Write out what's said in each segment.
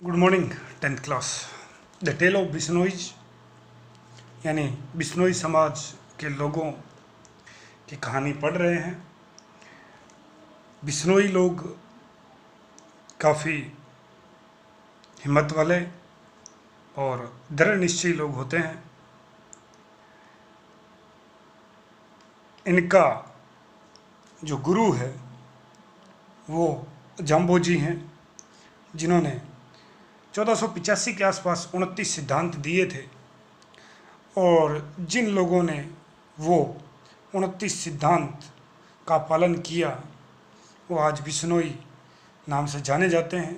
Good morning 10th class. The tale of Bishnois यानी बिश्नोई समाज के लोगों की कहानी पढ़ रहे हैं। बिश्नोई लोग काफ़ी हिम्मत वाले और दृढ़ निश्चयी लोग होते हैं। इनका जो गुरु है वो जाम्बोजी हैं, जिन्होंने 1485 के आसपास 29 सिद्धांत दिए थे और जिन लोगों ने वो 29 सिद्धांत का पालन किया वो आज बिश्नोई नाम से जाने जाते हैं।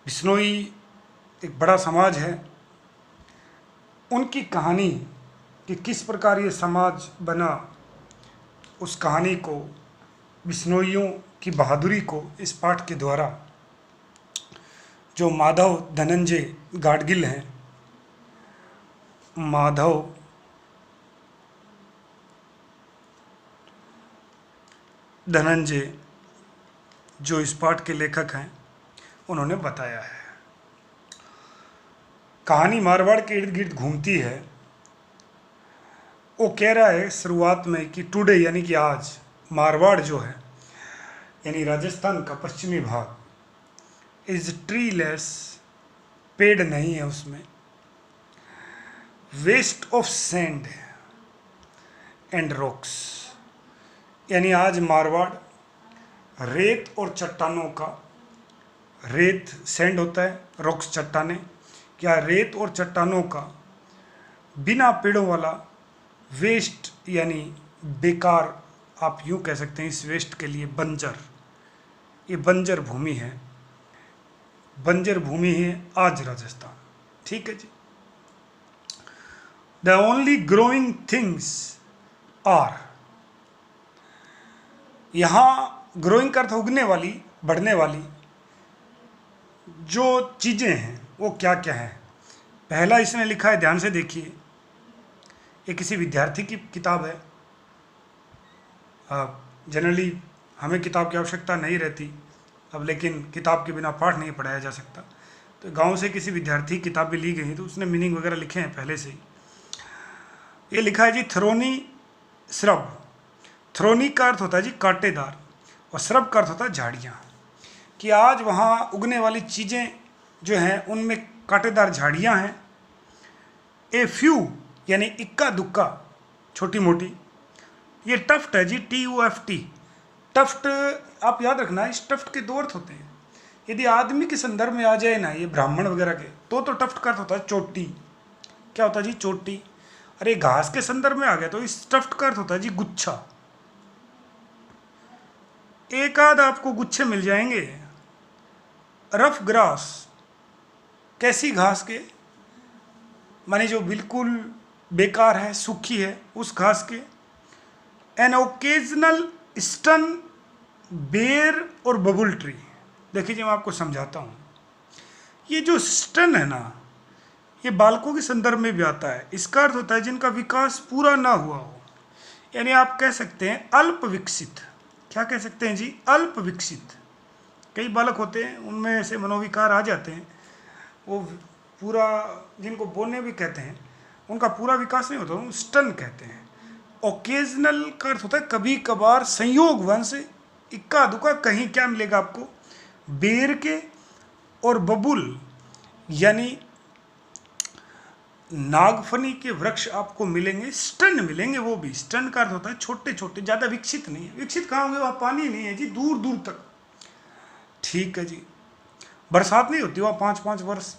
बिश्नोई एक बड़ा समाज है। उनकी कहानी कि किस प्रकार ये समाज बना, उस कहानी को, बिश्नोइयों की बहादुरी को इस पाठ के द्वारा जो माधव धनंजय गाडगिल हैं, माधव धनंजय जो इस पाठ के लेखक हैं, उन्होंने बताया है। कहानी मारवाड़ के इर्द गिर्द घूमती है। वो कह रहा है शुरुआत में कि टुडे यानी कि आज मारवाड़ जो है यानी राजस्थान का पश्चिमी भाग इज ट्रीलेस, पेड़ नहीं है उसमें, waste of sand and rocks, यानी आज मारवाड़ रेत और चट्टानों का, रेत सैंड होता है, रॉक्स चट्टाने, क्या रेत और चट्टानों का बिना पेड़ों वाला वेस्ट यानी बेकार, आप यूँ कह सकते हैं इस वेस्ट के लिए बंजर, ये बंजर भूमि है, बंजर भूमि है आज राजस्थान। ठीक है जी। The only growing things are, यहाँ ग्रोइंग का अर्थ उगने वाली, बढ़ने वाली जो चीज़ें हैं वो क्या क्या हैं। पहला इसने लिखा है, ध्यान से देखिए, ये किसी विद्यार्थी की किताब है। जनरली हमें किताब की आवश्यकता नहीं रहती अब, लेकिन किताब के बिना पाठ नहीं पढ़ाया जा सकता। तो गांव से किसी विद्यार्थी की किताब भी ली गई तो उसने मीनिंग वगैरह लिखे हैं पहले से ही। ये लिखा है जी, थ्रोनी श्रब। थ्रोनी का अर्थ होता है जी कांटेदार और श्रब का अर्थ होता है झाड़ियाँ। कि आज वहाँ उगने वाली चीज़ें जो हैं उनमें कांटेदार झाड़ियाँ हैं। ए फ्यू यानी इक्का दुक्का, छोटी मोटी। ये टफ्ट है जी, TUFT। टफ्ट आप याद रखना, इस टफ्ट के दो अर्थ होते हैं। यदि आदमी के संदर्भ में आ जाए ना, ये ब्राह्मण वगैरह के, तो टफ्ट का अर्थ होता है चोटी। क्या होता है जी? चोटी। अरे घास के संदर्भ में आ गया तो इस टफ्ट का अर्थ होता है जी गुच्छा। एक आध आपको गुच्छे मिल जाएंगे। रफ ग्रास, कैसी घास के, माने जो बिल्कुल बेकार है, सूखी है, उस घास के। एन ओकेजनल स्टन बेर और बबुल ट्री। देखिए मैं आपको समझाता हूँ, ये जो स्टन है ना, ये बालकों के संदर्भ में भी आता है। इसका अर्थ होता है जिनका विकास पूरा ना हुआ हो, यानी आप कह सकते हैं अल्प विकसित। क्या कह सकते हैं जी? अल्प विकसित। कई बालक होते हैं उनमें ऐसे मनोविकार आ जाते हैं, वो पूरा, जिनको बोलने भी कहते हैं, उनका पूरा विकास नहीं होता, उनको स्टन कहते हैं। ओकेजनल का अर्थ होता है कभी कभार, संयोगवश, इक्का दुक्का कहीं। क्या मिलेगा आपको? बेर के और बबुल यानी नागफनी के वृक्ष आपको मिलेंगे। स्टन मिलेंगे, वो भी। स्टन का अर्थ होता है छोटे छोटे, ज़्यादा विकसित नहीं है। विकसित कहाँ होंगे? वहाँ पानी नहीं है जी, दूर दूर तक। ठीक है जी। बरसात नहीं होती वहाँ 5-5 वर्ष।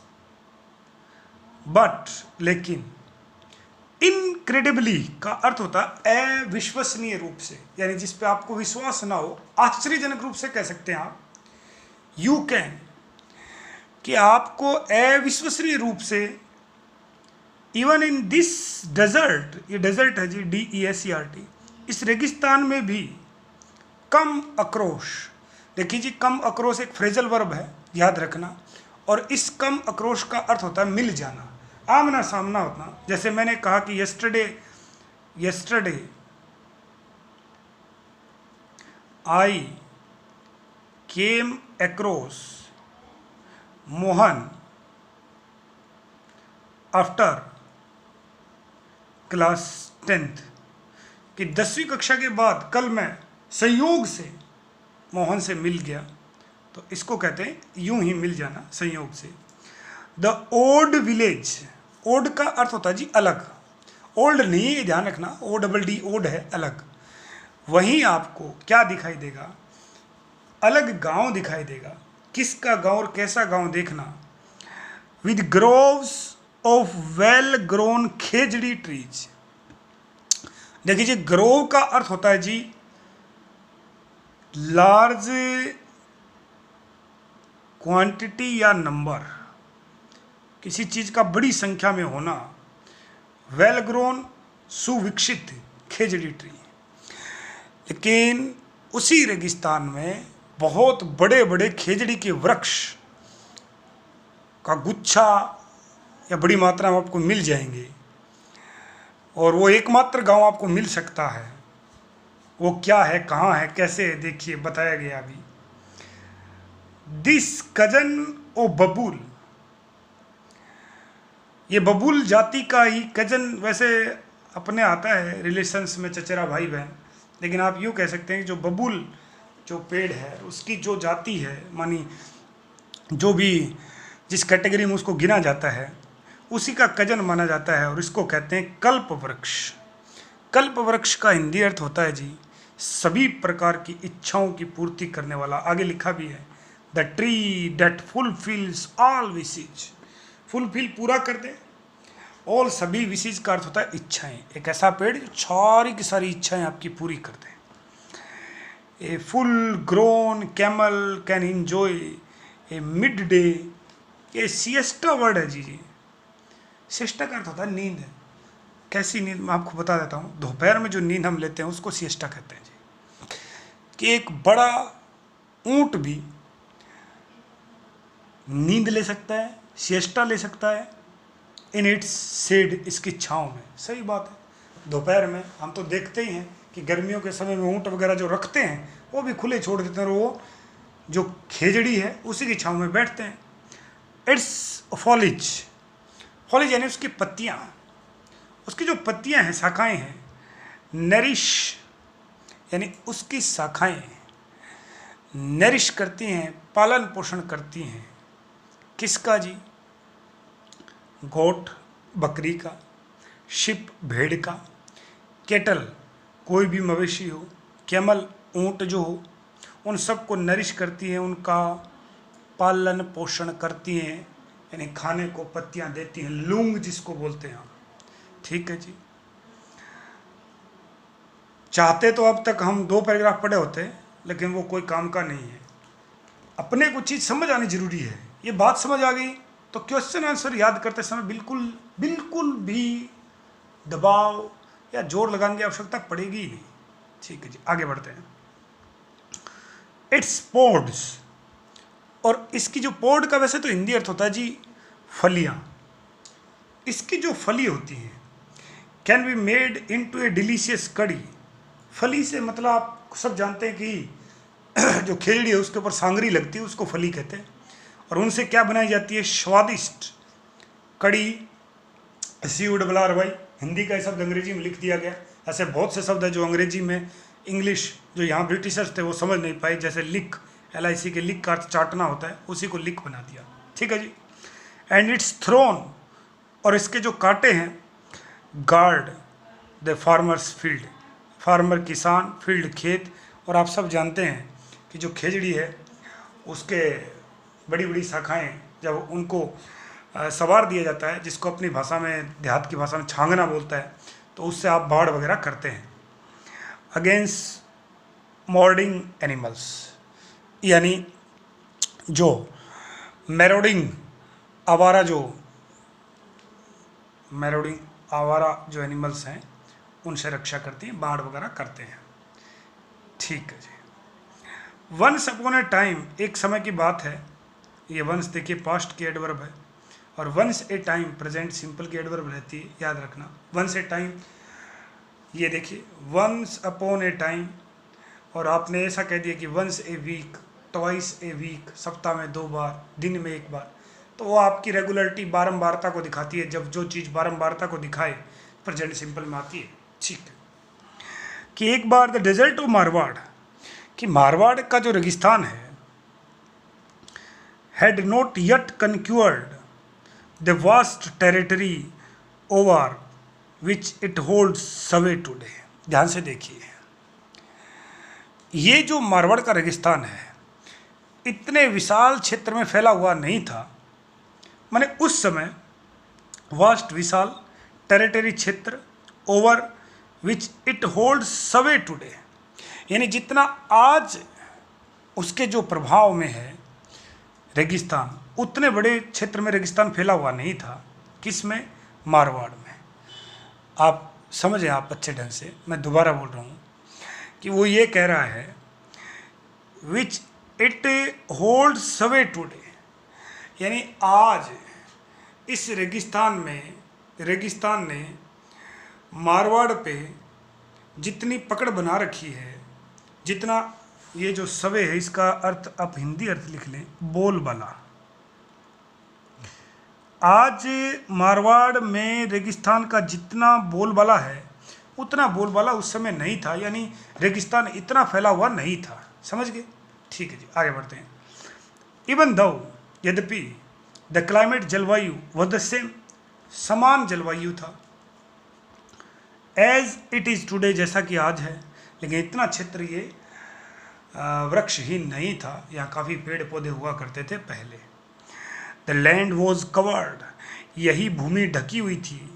बट लेकिन इनक्रेडिबली का अर्थ होता है अविश्वसनीय रूप से, यानी जिस पे आपको विश्वास ना हो, आश्चर्यजनक रूप से कह सकते हैं आप। यू कैन, कि आपको अविश्वसनीय रूप से, इवन इन दिस डेजर्ट, ये डेजर्ट है जी, DESERT, इस रेगिस्तान में भी कम अक्रोश। देखिए जी, कम अक्रोश एक फ्रेजल वर्ब है, याद रखना। और इस कम अक्रोश का अर्थ होता है मिल जाना, आमना सामना होना। जैसे मैंने कहा कि yesterday I came across Mohan after class 10th कि 10वीं कक्षा के बाद कल मैं संयोग से मोहन से मिल गया, तो इसको कहते हैं यूं ही मिल जाना, संयोग से। द ओल्ड विलेज, ओल्ड का अर्थ होता है जी अलग, ओल्ड नहीं है, ध्यान रखना, ODD ओल्ड है, अलग। वहीं आपको क्या दिखाई देगा, अलग गांव दिखाई देगा। किसका गांव और कैसा गांव देखना, with groves of well grown khejri trees. देखिए जी, ग्रोव का अर्थ होता है जी लार्ज क्वांटिटी या नंबर, किसी चीज का बड़ी संख्या में होना। वेल ग्रोन सुविकसित खेजड़ी ट्री, लेकिन उसी रेगिस्तान में बहुत बड़े बड़े खेजड़ी के वृक्ष का गुच्छा या बड़ी मात्रा में आपको मिल जाएंगे, और वो एकमात्र गांव आपको मिल सकता है। वो क्या है, कहाँ है, कैसे है, देखिए बताया गया अभी। दिस कजन ओ बबूल, ये बबूल जाति का ही कजन, वैसे अपने आता है रिलेशंस में चचेरा भाई बहन, लेकिन आप यूँ कह सकते हैं कि जो बबूल जो पेड़ है उसकी जो जाति है, मानी जो भी जिस कैटेगरी में उसको गिना जाता है उसी का कजन माना जाता है, और इसको कहते हैं कल्प वृक्ष। कल्प वृक्ष का हिंदी अर्थ होता है जी सभी प्रकार की इच्छाओं की पूर्ति करने वाला। आगे लिखा भी है, the tree that fulfils all wishes, fulfil पूरा कर दे, ऑल सभी विशेज का अर्थ होता है इच्छाएं। एक ऐसा पेड़ जो सारी की सारी इच्छाएं आपकी पूरी कर दे। A full grown camel can enjoy a midday, ये सिएस्टा वर्ड है जी। सिएस्टा का अर्थ होता है नींद। कैसी नींद, मैं आपको बता देता हूँ। दोपहर में जो नींद हम लेते हैं उसको सिएस्टा कहते हैं जी। कि एक बड़ा ऊंट भी नींद ले सकता है, सिएस्टा ले सकता है, इन इट्स शेड, इसकी छाँव में। सही बात है, दोपहर में हम तो देखते ही हैं कि गर्मियों के समय में ऊंट वगैरह जो रखते हैं वो भी खुले छोड़ देते हैं, और वो जो खेजड़ी है उसी की छाँव में बैठते हैं। इट्स फॉलिज, फॉलिज यानी उसकी पत्तियाँ, उसकी जो पत्तियाँ हैं, शाखाएँ हैं। नरिश यानी उसकी शाखाएँ नरिश करती हैं, पालन पोषण करती हैं। किसका जी, गोट बकरी का, शिप भेड़ का, केटल कोई भी मवेशी हो, कैमल ऊंट जो हो, उन सबको नरिश करती हैं, उनका पालन पोषण करती हैं, यानी खाने को पत्तियां देती हैं, लूंग जिसको बोलते हैं। ठीक है जी। चाहते तो अब तक हम 2 पैराग्राफ पढ़े होते, लेकिन वो कोई काम का नहीं है। अपने को चीज़ समझ आनी जरूरी है। ये बात समझ आ गई तो क्वेश्चन आंसर याद करते समय बिल्कुल भी दबाव या जोर लगाने की आवश्यकता पड़ेगी ही नहीं। ठीक है जी, आगे बढ़ते हैं। इट्स पोड्स, और इसकी जो पोड का वैसे तो हिंदी अर्थ होता है जी फलियाँ। इसकी जो फली होती हैं can be made into A delicious कड़ी। फली से मतलब आप सब जानते हैं कि जो खेजड़ी है उसके ऊपर सांगरी लगती है, उसको फली कहते हैं, और उनसे क्या बनाई जाती है, स्वादिष्ट कड़ी। CORRY, हिंदी का शब्द अंग्रेजी में लिख दिया गया। ऐसे बहुत से शब्द है जो अंग्रेजी में, इंग्लिश जो यहाँ ब्रिटिशर्स थे वो समझ नहीं पाए, जैसे लिक, LIC के लिक का अर्थ चाटना होता है, उसी को लिक बना दिया। ठीक है जी। एंड इट्स थ्रोन, और इसके जो कांटे हैं, guard the farmers field, farmer किसान, फील्ड खेत। और आप सब जानते हैं कि जो खेजड़ी है उसके बड़ी बड़ी शाखाएं, जब उनको सवार दिया जाता है, जिसको अपनी भाषा में, देहात की भाषा में छांगना बोलता है, तो उससे आप बाढ़ वगैरह करते हैं। अगेंस्ट मॉर्डिंग एनिमल्स, यानी जो मैरोडिंग आवारा जो एनिमल्स हैं उनसे रक्षा करती हैं, बाढ़ वगैरह करते हैं। ठीक है जी। वंस अपॉन ए टाइम, एक समय की बात है। ये वंस देखिए पास्ट की एडवर्ब है, और once a time present simple की एडवर्ब रहती है, याद रखना। वंस ए टाइम, ये देखिए वंस अपॉन ए टाइम, और आपने ऐसा कह दिया कि once a week, twice a week, सप्ताह में 2 बार, दिन में 1 बार। तो वो आपकी रेगुलरिटी, बारंबारता को दिखाती है। जब जो चीज़ बारंबारता को दिखाए प्रेजेंट सिंपल में आती है। ठीक है कि एक बार द डेजर्ट ऑफ मारवाड़, कि मारवाड़ का जो रेगिस्तान है, had not yet conquered the vast territory over which it holds sway today। ध्यान से देखिए, ये जो मारवाड़ का रेगिस्तान है इतने विशाल क्षेत्र में फैला हुआ नहीं था। माने उस समय वास्ट, विशाल, टेरिटरी, क्षेत्र, ओवर विच इट होल्ड सवे टुडे, यानी जितना आज उसके जो प्रभाव में है रेगिस्तान, उतने बड़े क्षेत्र में रेगिस्तान फैला हुआ नहीं था। किस में? मारवाड़ में। आप समझें, आप अच्छे ढंग से, मैं दोबारा बोल रहा हूँ कि वो ये कह रहा है विच इट होल्ड सवे टुडे, यानी आज इस रेगिस्तान ने मारवाड़ पे जितनी पकड़ बना रखी है, जितना, ये जो सवे है इसका अर्थ आप हिंदी अर्थ लिख लें, बोलबाला। आज मारवाड़ में रेगिस्तान का जितना बोलबाला है उतना बोलबाला उस समय नहीं था, यानी रेगिस्तान इतना फैला हुआ नहीं था। समझ गए? ठीक है जी, आगे बढ़ते हैं। इवन दो, यद्यपि द क्लाइमेट, जलवायु वह द सेम, समान जलवायु था, एज इट इज़ टुडे, जैसा कि आज है, लेकिन इतना क्षेत्र ये वृक्षहीन नहीं था। यहाँ काफ़ी पेड़ पौधे हुआ करते थे पहले। द लैंड वॉज कवर्ड, यही भूमि ढकी हुई थी,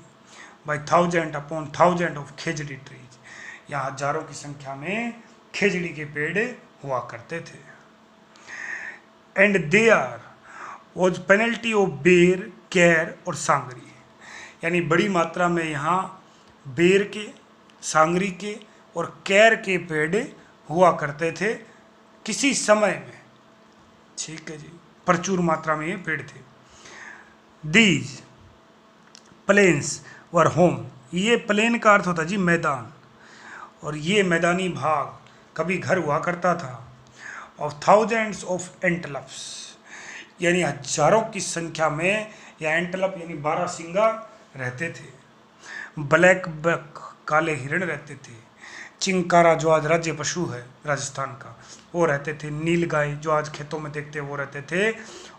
by 1000 upon 1000 of Khejri trees, यहाँ हजारों की संख्या में खेजड़ी के पेड़ हुआ करते थे। And there was plenty of बेर, कैर और सांगरी, यानी बड़ी मात्रा में यहाँ बेर के, सांगरी के और कैर के पेड़ हुआ करते थे किसी समय में। ठीक है जी, प्रचुर मात्रा में ये पेड़ थे। दीज प्लेन्स वर होम, ये प्लेन का अर्थ होता जी मैदान, और ये मैदानी भाग कभी घर हुआ करता था। ऑफ थाउजेंड्स ऑफ एंटलप्स, यानी हजारों की संख्या में या एंटलप यानी 12 सिंगा रहते थे। ब्लैक बक, काले हिरण रहते थे। चिंकारा, जो आज राज्य पशु है राजस्थान का, वो रहते थे। नील गाय, जो आज खेतों में देखते हैं, वो रहते थे।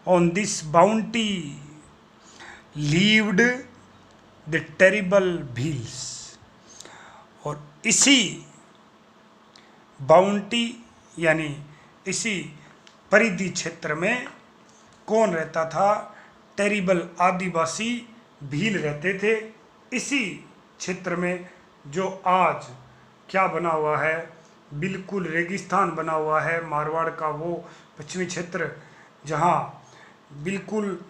On this bounty levied the terrible Bhils, और इसी बाउंटी यानी इसी परिधि क्षेत्र में कौन रहता था? टेरिबल, आदिवासी भील रहते थे। इसी क्षेत्र में जो आज क्या बना हुआ है, बिल्कुल रेगिस्तान बना हुआ है मारवाड़ का, वो पश्चिमी क्षेत्र, जहाँ बिल्कुल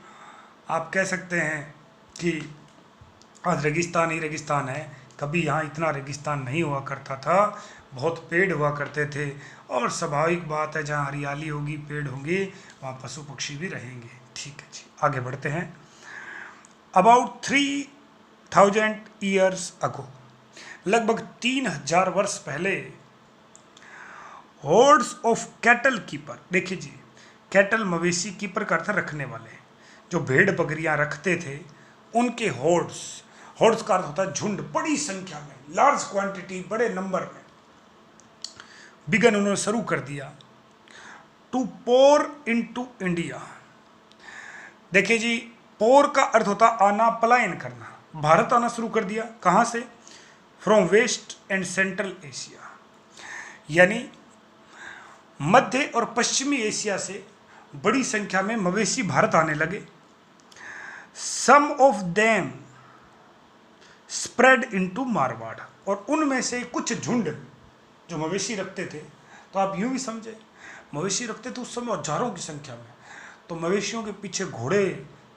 आप कह सकते हैं कि आज रेगिस्तान ही रेगिस्तान है। कभी यहाँ इतना रेगिस्तान नहीं हुआ करता था, बहुत पेड़ हुआ करते थे, और स्वाभाविक बात है जहाँ हरियाली होगी, पेड़ होंगे, वहाँ पशु पक्षी भी रहेंगे। ठीक है जी, आगे बढ़ते हैं। अबाउट 3000 ईयर्स अगो, लगभग 3000 वर्ष पहले, होर्ड्स ऑफ कैटल कीपर, देखिए जी, कैटल मवेशी, कीपर का अर्थ रखने वाले, जो भेड़ बकरियां रखते थे, उनके होर्ड्स, होर्ड्स का अर्थ होता है झुंड, बड़ी संख्या में, लार्ज क्वांटिटी, बड़े नंबर में, बिगन उन्होंने शुरू कर दिया टू पोर इनटू इंडिया। देखिए जी, पोर का अर्थ होता आना, पलायन करना, भारत आना शुरू कर दिया। कहाँ से? From west and central Asia, यानी मध्य और पश्चिमी एशिया से बड़ी संख्या में मवेशी भारत आने लगे। Some of them spread into Marwar, और उनमें से कुछ झुंड जो मवेशी रखते थे, तो आप यूं भी समझे, मवेशी रखते थे उस समय हजारों की संख्या में, तो मवेशियों के पीछे घोड़े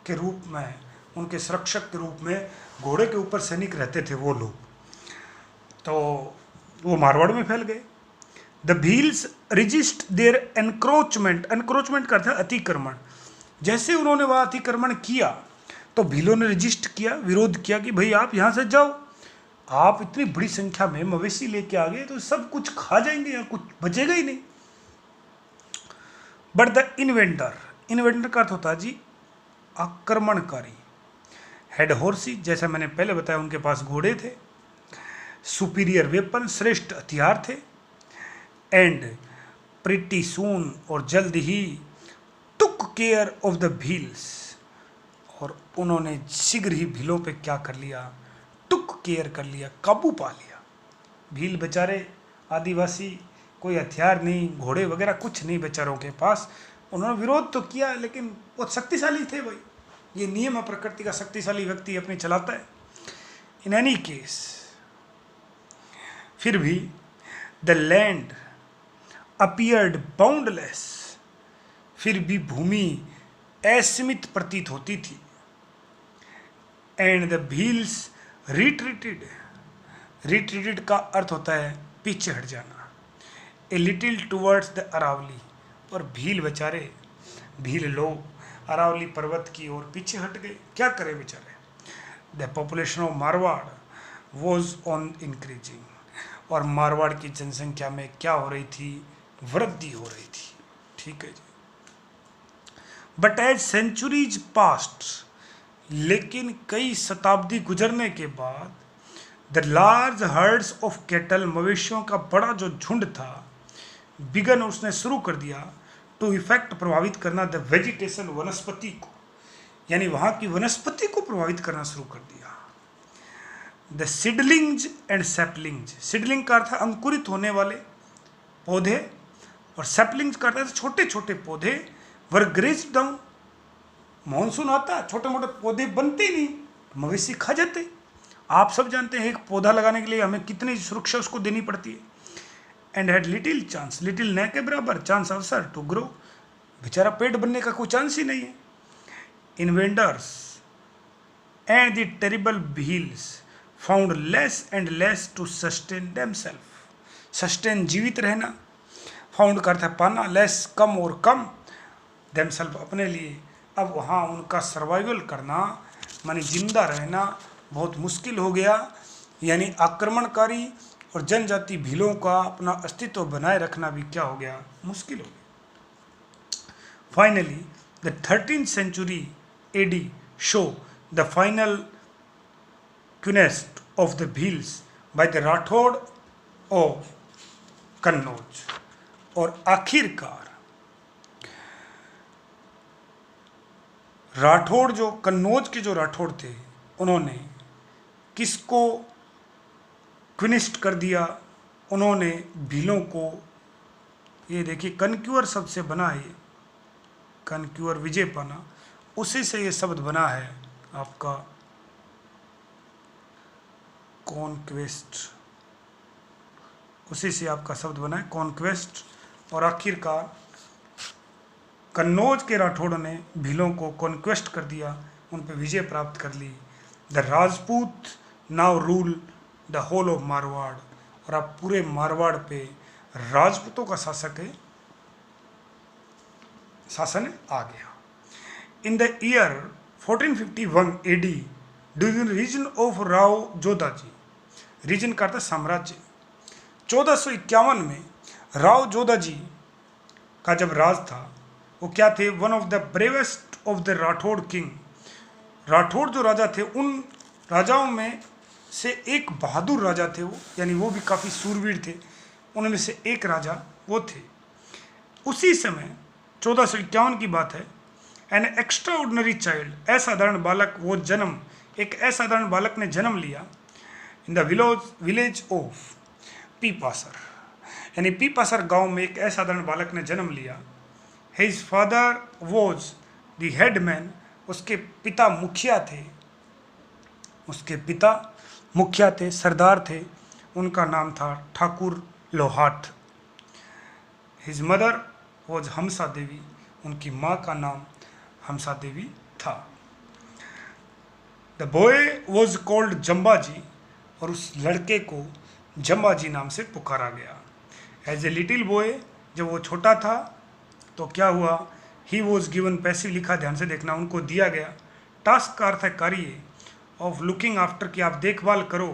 के रूप में, उनके संरक्षक के रूप में घोड़े के ऊपर सैनिक रहते थे वो लोग, तो वो मारवाड़ में फैल गए। The Bhils resist their encroachment, encroachment का अर्थ है अतिक्रमण। जैसे उन्होंने वह अतिक्रमण किया तो भीलों ने रजिस्ट किया, विरोध किया कि भाई आप यहाँ से जाओ, आप इतनी बड़ी संख्या में मवेशी लेके आ गए तो सब कुछ खा जाएंगे, या कुछ बचेगा ही नहीं। बट द इन्वेंटर, इन्वेंटर का अर्थ होता है जी आक्रमणकारी। हेड हॉर्सी, जैसा मैंने पहले बताया उनके पास घोड़े थे। सुपीरियर वेपन, श्रेष्ठ हथियार थे। एंड प्रिटी सून, और जल्द ही took care of the Bhils, और उन्होंने शीघ्र ही भीलों पे क्या कर लिया, टुक केयर कर लिया, काबू पा लिया। भील बेचारे आदिवासी, कोई हथियार नहीं, घोड़े वगैरह कुछ नहीं बेचारों के पास। उन्होंने विरोध तो किया लेकिन बहुत शक्तिशाली थे भाई, ये नियम है प्रकृति का, शक्तिशाली व्यक्ति अपनी चलाता है। इन एनी केस, फिर भी द लैंड अपीयर्ड बाउंडलेस, फिर भी भूमि असीमित प्रतीत होती थी। And the Bhils retreated, retreated का अर्थ होता है पीछे हट जाना। A little towards the Aravalli, और भील बेचारे, भील लोग अरावली पर्वत की ओर पीछे हट गए। क्या करें बेचारे। The population of Marwar was on increasing, और मारवाड़ की जनसंख्या में क्या हो रही थी, वृद्धि हो रही थी। ठीक है जी। बट एज सेंचुरीज पास्ट, लेकिन कई शताब्दी गुजरने के बाद, the large hertz of cattle, मवेशियों का बड़ा जो झुंड था, बिगन, उसने शुरू कर दिया, टू इफेक्ट, प्रभावित करना, द वेजिटेशन, वनस्पति को, यानी वहाँ की वनस्पति को प्रभावित करना शुरू कर दिया। The seedlings and saplings, seedling का अर्थ है अंकुरित होने वाले पौधे, और सैपलिंग्स का अर्थ है छोटे छोटे पौधे, वर ग्रेज्ड डाउन। मानसून आता, छोटे मोटे पौधे बनते ही नहीं, मवेशी खा जाते। आप सब जानते हैं एक पौधा लगाने के लिए हमें कितनी सुरक्षा उसको देनी पड़ती है। And had little chance, little न के बराबर, चांस, अवसर, टू ग्रो, बेचारा पेड़ बनने का कोई चांस ही नहीं है। Invaders and the terrible Bhils found less and less to sustain themselves, sustain जीवित रहना, फाउंड का अर्थ है पाना, लेस कम और कम, देमसेल्फ अपने लिए। अब वहाँ उनका सर्वाइवल करना, माने जिंदा रहना बहुत मुश्किल हो गया, यानी आक्रमणकारी और जनजाति भीलों का अपना अस्तित्व बनाए रखना भी क्या हो गया, मुश्किल हो गया। Finally the 13th century AD saw the final conquest of the Bhils by the Rathore of Kannauj, और आखिरकार राठौड़, जो कन्नौज के जो राठौड़ थे, उन्होंने किसको क्विनिस्ट कर दिया, उन्होंने भीलों को, ये देखिए कनक्यूअर शब्द से बना है, कनक्यूअर विजय पाना, उसी से ये शब्द बना है आपका कॉन्क्वेस्ट, उसी से आपका शब्द बना है कॉन्क्वेस्ट। और आखिरकार कन्नौज के राठौड़ों ने भीलों को कॉन्क्वेस्ट कर दिया, उन पर विजय प्राप्त कर ली। The Rajput now rule the whole of Marwar, और अब पूरे मारवाड़ पे राजपूतों का शासन आ गया। In the year 1451 AD, during reign of Rao Jodhaji, reign का अर्थ साम्राज्य, 1451 में राव जोधाजी का जब राज था, वो क्या थे, one of the bravest of the Rathore king, Rathore जो राजा थे उन राजाओं में से एक बहादुर राजा थे वो, यानी वो भी काफ़ी सूरवीर थे, उनमें से एक राजा वो थे। उसी समय 1451 की बात है। एन एक्स्ट्रा ऑर्डनरी चाइल्ड, असाधारण बालक, वो जन्म, एक असाधारण बालक ने जन्म लिया in the village of Pipasar, यानी पीपासर गांव में एक असाधारण बालक ने जन्म लिया। His father was the headman, उसके पिता मुखिया थे, उसके पिता मुखिया थे, सरदार थे, उनका नाम था ठाकुर लोहाट। हिज मदर वॉज हमसा देवी, उनकी माँ का नाम हमसा देवी था। The boy was called Jambaji, और उस लड़के को जम्बाजी नाम से पुकारा गया। एज ए लिटिल बॉय, जब वो छोटा था तो क्या हुआ, ही वॉज गिवन, पैसिव लिखा, ध्यान से देखना, उनको दिया गया। टास्क का अर्थ है कार्य, ऑफ लुकिंग आफ्टर, कि आप देखभाल करो,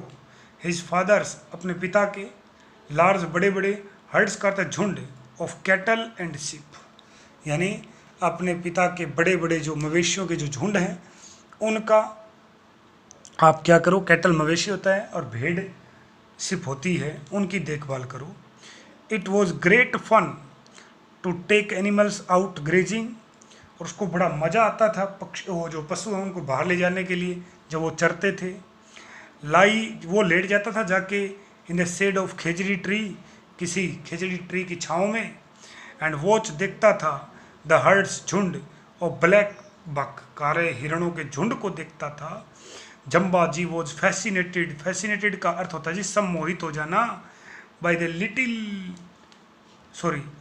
हिज फादर्स, अपने पिता के, लार्ज, बड़े बड़े, हर्ड्स का अर्थ है झुंड, ऑफ कैटल एंड शिप, यानी अपने पिता के बड़े बड़े जो मवेशियों के जो झुंड हैं उनका आप क्या करो, कैटल मवेशी होता है और भेड़ सिप होती है, उनकी देखभाल करो। It was great fun to take animals out grazing, और उसको बड़ा मज़ा आता था पक्षी वो जो पशु हैं उनको बाहर ले जाने के लिए जब वो चरते थे। लाई वो लेट जाता था जाके in the shade of khejri tree, किसी खेजड़ी ट्री की छाँव में, एंड वॉच देखता था द हर्ड्स झुंड और ब्लैक बक काले हिरणों के झुंड को देखता था। जम्बा जी वॉज फैसिनेटेड, फैसिनेटेड का अर्थ होता है जी सम्मोहित हो जाना, बाय द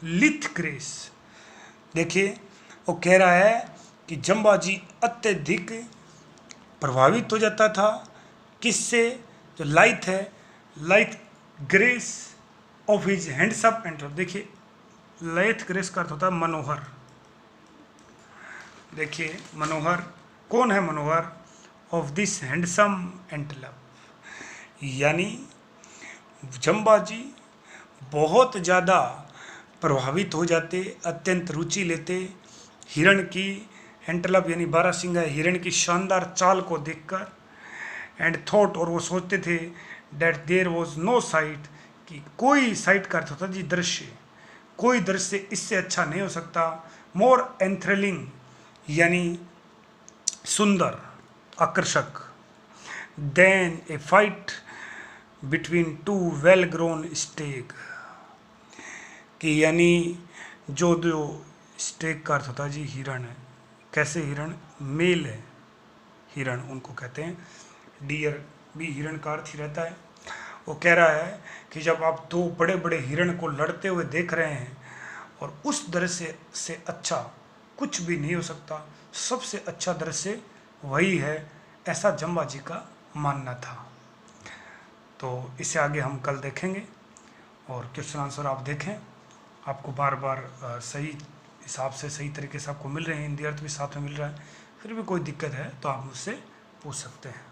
लिथ ग्रेस। देखिए वो कह रहा है कि जम्बा जी अत्यधिक प्रभावित हो जाता था किससे, जो लाइथ है, light grace of his handsome एंटलप। देखिए लाइथ ग्रेस का अर्थ होता है मनोहर। देखिए मनोहर, कौन है मनोहर? ऑफ दिस हैंडसम एंटलप, यानी जम्बा जी बहुत ज़्यादा प्रभावित हो जाते, अत्यंत रुचि लेते हिरण की, एंटलप यानी बारहसिंगा हिरण की शानदार चाल को देखकर, एंड थॉट और वो सोचते थे that there was no sight, कि कोई साइट का अर्थ होता जी दृश्य, कोई दृश्य इससे अच्छा नहीं हो सकता, मोर एंथ्रिलिंग यानी सुंदर आकर्षक, then a fight between two well grown stag, कि यानी जो स्टेग का अर्थ होता है जी हिरण है, कैसे हिरण? मेल है हिरण उनको कहते हैं, डियर भी हिरण का अर्थ ही रहता है। वो कह रहा है कि जब आप दो बड़े बड़े हिरण को लड़ते हुए देख रहे हैं और उस दृश्य से अच्छा कुछ भी नहीं हो सकता, सबसे अच्छा दृश्य वही है, ऐसा जम्बा जी का मानना था। तो इससे आगे हम कल देखेंगे और क्वेश्चन आंसर आप देखें, आपको बार बार सही हिसाब से सही तरीके से आपको मिल रहे हैं, हिंदी अर्थ भी साथ में मिल रहा है। फिर भी कोई दिक्कत है तो आप मुझसे पूछ सकते हैं।